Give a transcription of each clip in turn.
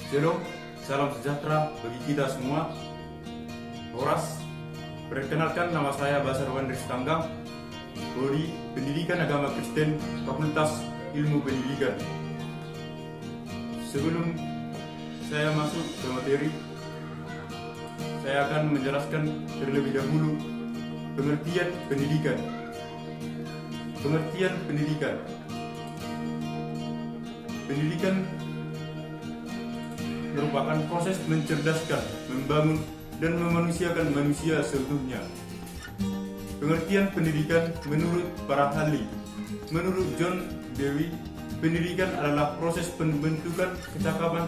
Shalom, salam sejahtera bagi kita semua. Horas, perkenalkan nama saya Basarwan Ristanggang, Prodi Pendidikan Agama Kristen, Fakultas Ilmu Pendidikan. Sebelum saya masuk ke materi, saya akan menjelaskan terlebih dahulu pengertian pendidikan. Pengertian pendidikan. Pendidikan merupakan proses mencerdaskan, membangun, dan memanusiakan manusia seutuhnya. Pengertian pendidikan menurut para ahli. Menurut John Dewey, pendidikan adalah proses pembentukan kecakapan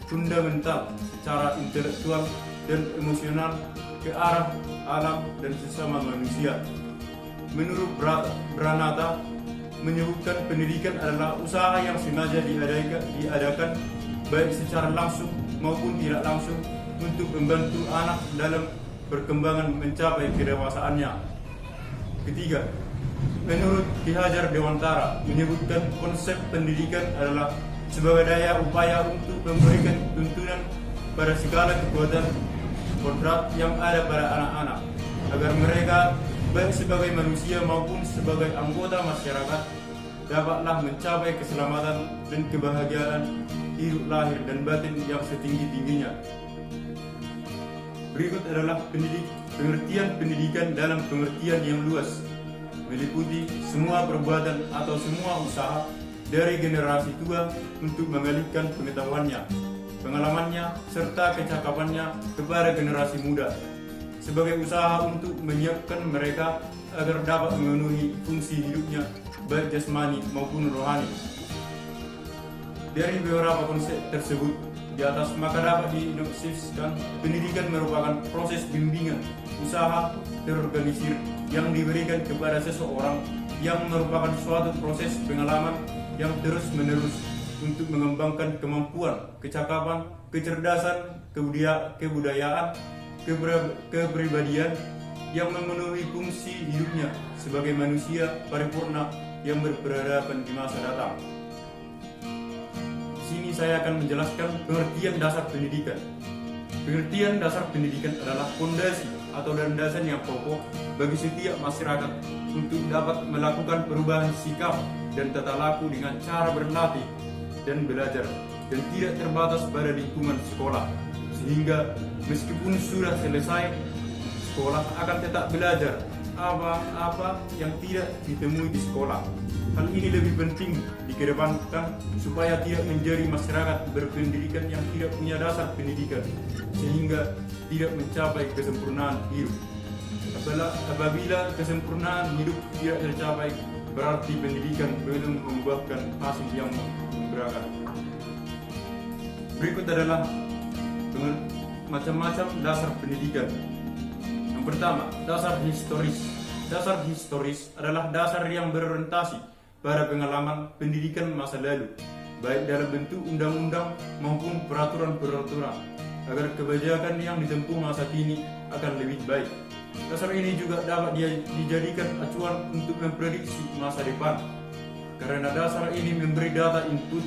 fundamental secara intelektual dan emosional ke arah alam dan sesama manusia. Menurut Branata, menyebutkan pendidikan adalah usaha yang sengaja diadakan baik secara langsung maupun tidak langsung untuk membantu anak dalam perkembangan mencapai kedewasaannya. Ketiga, menurut Ki Hajar Dewantara menyebutkan konsep pendidikan adalah sebagai daya upaya untuk memberikan tuntunan pada segala kekuatan kodrat yang ada pada anak-anak agar mereka baik sebagai manusia maupun sebagai anggota masyarakat dapatlah mencapai keselamatan dan kebahagiaan hidup lahir dan batin yang setinggi-tingginya. Berikut adalah pengertian pendidikan dalam pengertian yang luas, meliputi semua perbuatan atau semua usaha dari generasi tua untuk mengalihkan pengetahuannya, pengalamannya, serta kecakapannya kepada generasi muda, sebagai usaha untuk menyiapkan mereka agar dapat memenuhi fungsi hidupnya baik jasmani maupun rohani. Dari beberapa konsep tersebut di atas, maka dapat diinopsiskan pendidikan merupakan proses bimbingan, usaha terorganisir yang diberikan kepada seseorang yang merupakan suatu proses pengalaman yang terus-menerus untuk mengembangkan kemampuan, kecakapan, kecerdasan, kebudayaan, kepribadian yang memenuhi fungsi hidupnya sebagai manusia paripurna yang berperadaban di masa datang. Di sini saya akan menjelaskan pengertian dasar pendidikan. Pengertian dasar pendidikan adalah fondasi atau landasan yang pokok bagi setiap masyarakat untuk dapat melakukan perubahan sikap dan tata laku dengan cara berlatih dan belajar dan tidak terbatas pada lingkungan sekolah, sehingga meskipun sudah selesai sekolah akan tetap belajar apa-apa yang tidak ditemui di sekolah. Hal ini lebih penting dikedepankan supaya tidak menjadi masyarakat berpendidikan yang tidak punya dasar pendidikan sehingga tidak mencapai kesempurnaan hidup. Apabila kesempurnaan hidup tidak tercapai, berarti pendidikan belum membuahkan hasil yang mengembirakan. Berikut adalah macam-macam dasar pendidikan. Yang pertama, dasar historis. Dasar historis adalah dasar yang berorientasi pada pengalaman pendidikan masa lalu, baik dalam bentuk undang-undang maupun peraturan-peraturan, agar kebijakan yang ditempuh masa kini akan lebih baik. Dasar ini juga dapat dijadikan acuan untuk memprediksi masa depan, karena dasar ini memberi data input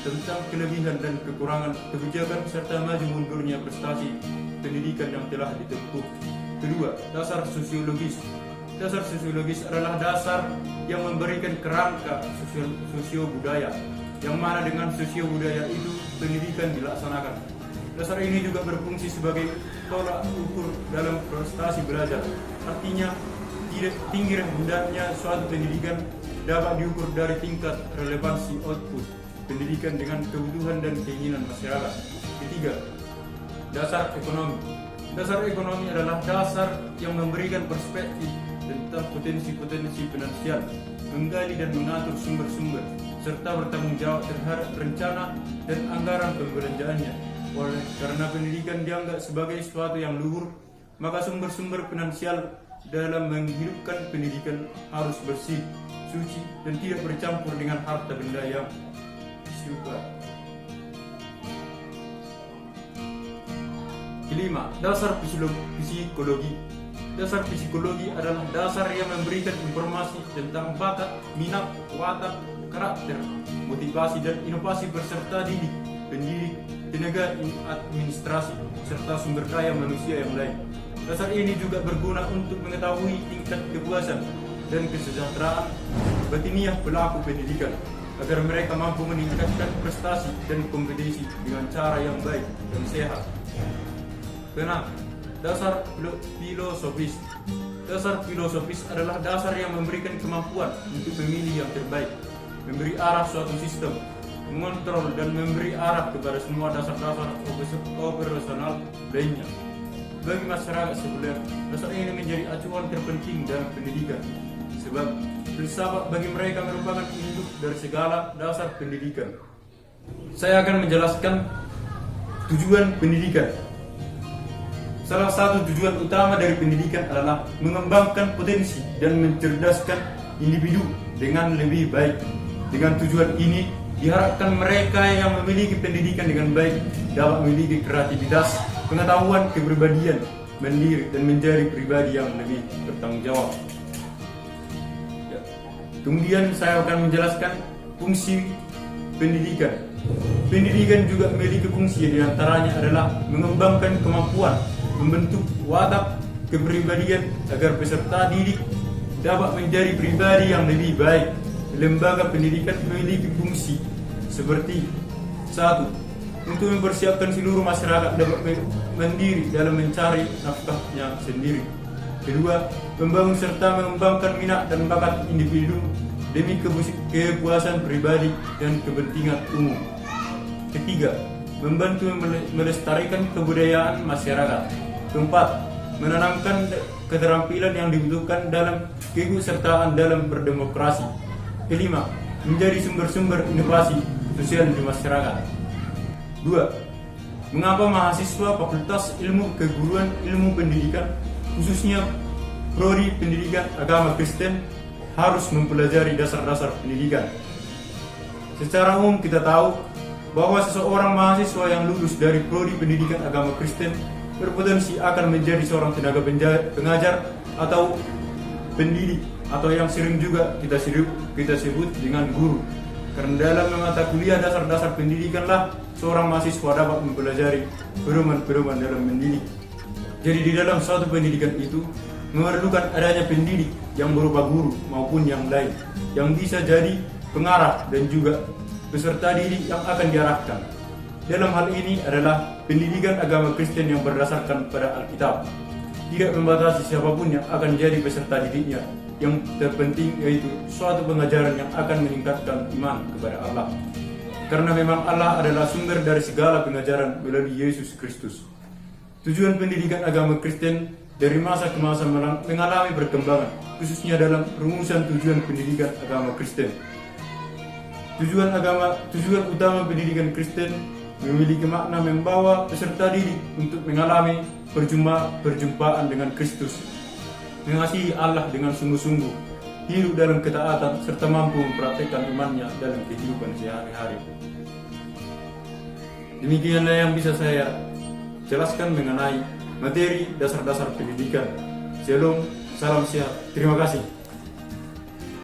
tentang kelebihan dan kekurangan kebijakan serta maju mundurnya prestasi pendidikan yang telah ditempuh. Kedua, dasar sosiologis. Dasar sosiologis adalah dasar yang memberikan kerangka sosio-budaya, yang mana dengan sosio-budaya itu pendidikan dilaksanakan. Dasar ini juga berfungsi sebagai tolak ukur dalam prestasi belajar. Artinya, tinggi rendahnya suatu pendidikan dapat diukur dari tingkat relevansi output pendidikan dengan kebutuhan dan keinginan masyarakat. Ketiga, dasar ekonomi. Dasar ekonomi adalah dasar yang memberikan perspektif tentang potensi-potensi finansial, menggali dan mengatur sumber-sumber, serta bertanggung jawab terhadap rencana dan anggaran pembelanjaannya. Oleh karena pendidikan dianggap sebagai sesuatu yang luhur, maka sumber-sumber finansial dalam menghidupkan pendidikan harus bersih, suci, dan tidak bercampur dengan harta benda yang syubhat. Kelima, dasar psikologi. Dasar psikologi adalah dasar yang memberikan informasi tentang bakat, minat, watak, karakter, motivasi, dan inovasi peserta didik pendidik, tenaga administrasi, serta sumber daya manusia yang lain. Dasar ini juga berguna untuk mengetahui tingkat kepuasan dan kesejahteraan batiniah pelaku pendidikan, agar mereka mampu meningkatkan prestasi dan kompetisi dengan cara yang baik dan sehat. Keenam, dasar filosofis. Dasar filosofis adalah dasar yang memberikan kemampuan untuk memilih yang terbaik, memberi arah suatu sistem, mengontrol dan memberi arah kepada semua dasar-dasar operasional lainnya. Bagi masyarakat sekuler, dasar ini menjadi acuan terpenting dalam pendidikan, sebab filsafat bagi mereka merupakan induk dari segala dasar pendidikan. Saya akan menjelaskan tujuan pendidikan. Salah satu tujuan utama dari pendidikan adalah mengembangkan potensi dan mencerdaskan individu dengan lebih baik. Dengan tujuan ini, diharapkan mereka yang memiliki pendidikan dengan baik dapat memiliki kreativitas, pengetahuan, kepribadian, mandiri, dan menjadi pribadi yang lebih bertanggung jawab. Kemudian saya akan menjelaskan fungsi pendidikan. Pendidikan juga memiliki fungsi, diantaranya adalah mengembangkan kemampuan, membentuk watak kepribadian agar peserta didik dapat menjadi pribadi yang lebih baik. Lembaga pendidikan memiliki fungsi seperti: 1. Untuk mempersiapkan seluruh masyarakat dapat mandiri dalam mencari nafkahnya sendiri. 2. Membangun serta mengembangkan minat dan bakat individu demi kepuasan pribadi dan kepentingan umum. 3. Membantu melestarikan kebudayaan masyarakat. 4. Menanamkan keterampilan yang dibutuhkan dalam keikutsertaan dalam berdemokrasi. 5. Menjadi sumber-sumber inovasi sosial di masyarakat. 2. Mengapa mahasiswa Fakultas Ilmu Keguruan Ilmu Pendidikan, khususnya Prodi Pendidikan Agama Kristen, harus mempelajari dasar-dasar pendidikan? Secara umum kita tahu bahwa seseorang mahasiswa yang lulus dari Prodi Pendidikan Agama Kristen berpotensi akan menjadi seorang tenaga pengajar atau pendidik, atau yang sering juga kita sebut dengan guru. Karena dalam mata kuliah dasar-dasar pendidikanlah seorang mahasiswa dapat mempelajari pedoman-pedoman dalam mendidik. Jadi di dalam suatu pendidikan itu memerlukan adanya pendidik yang berupa guru maupun yang lain, yang bisa jadi pengarah dan juga peserta didik yang akan diarahkan. Dalam hal ini adalah pendidikan agama Kristen yang berdasarkan pada Alkitab, tidak membatasi siapapun yang akan jadi peserta didiknya. Yang terpenting yaitu suatu pengajaran yang akan meningkatkan iman kepada Allah, karena memang Allah adalah sumber dari segala pengajaran melalui Yesus Kristus. Tujuan pendidikan agama Kristen dari masa ke masa mengalami perkembangan, khususnya dalam rumusan tujuan pendidikan agama Kristen. Tujuan utama pendidikan Kristen memiliki makna membawa peserta didik untuk mengalami perjumpaan dengan Kristus, mengasihi Allah dengan sungguh-sungguh, hidup dalam ketaatan, serta mampu mempraktikkan imannya dalam kehidupan sehari-hari. Demikianlah yang bisa saya jelaskan mengenai materi dasar-dasar pendidikan. Shalom, salam sehat, terima kasih.